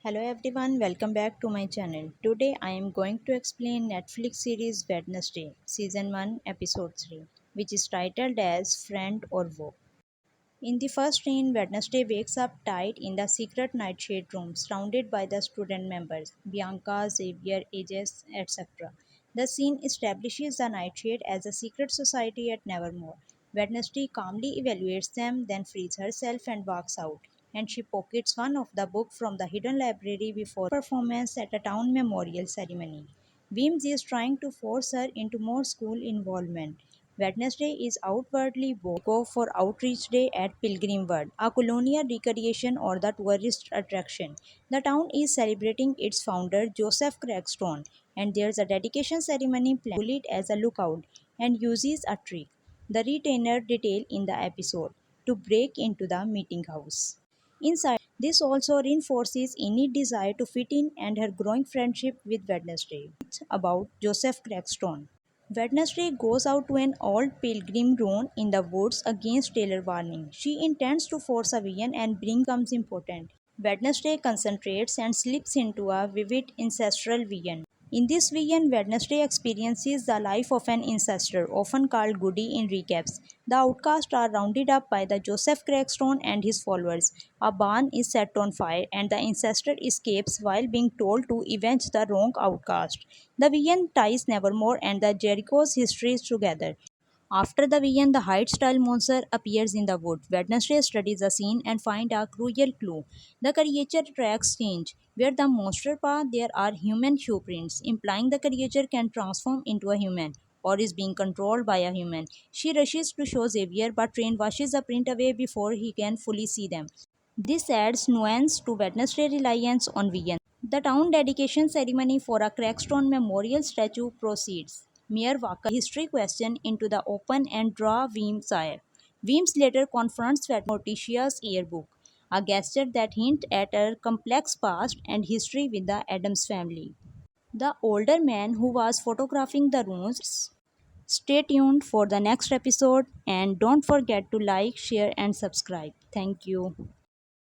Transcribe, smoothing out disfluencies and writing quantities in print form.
Hello everyone, welcome back to my channel. Today I am going to explain Netflix series Wednesday, Season 1, Episode 3, which is titled as Friend or Foe. In the first scene, Wednesday wakes up tight in the secret nightshade room, surrounded by the student members Bianca, Xavier, Aegis, etc. The scene establishes the nightshade as a secret society at Nevermore. Wednesday calmly evaluates them, then frees herself and walks out. And she pockets one of the books from the hidden library before performance at a town memorial ceremony. Weems is trying to force her into more school involvement. Wednesday is outwardly go for Outreach Day at Pilgrimwood, a colonial recreation or the tourist attraction. The town is celebrating its founder, Joseph Craigstone, and there's a dedication ceremony planned. Bullied as a lookout and uses a trick, the retainer detail in the episode, to break into the meeting house. Inside, this also reinforces any desire to fit in and her growing friendship with Wednesday. It's about Joseph Craigstone. Wednesday goes out to an old pilgrim ruin in the woods against Taylor warning. She intends to force a vision and bring comes important. Wednesday concentrates and slips into a vivid ancestral vision. In this vision, Wednesday experiences the life of an ancestor, often called Goody in recaps. The outcasts are rounded up by the Joseph Craigstone and his followers. A barn is set on fire, and the ancestor escapes while being told to avenge the wrong outcast. The vision ties Nevermore and the Jericho's histories together. After the vision, the Hyde-style monster appears in the wood. Wednesday studies the scene and finds a crucial clue. The creature tracks change. Where the monster path, there are human shoe prints, implying the creature can transform into a human or is being controlled by a human. She rushes to show Xavier, but Train washes the print away before he can fully see them. This adds nuance to Wednesday's reliance on vision. The town dedication ceremony for a Craigstone Memorial statue proceeds. Mayor Walker history question into the open and draw Weems' ire. Weems later confronts Morticia's yearbook, a gesture that hints at her complex past and history with the Adams family. The older man who was photographing the ruins. Stay tuned for the next episode and don't forget to like, share, and subscribe. Thank you.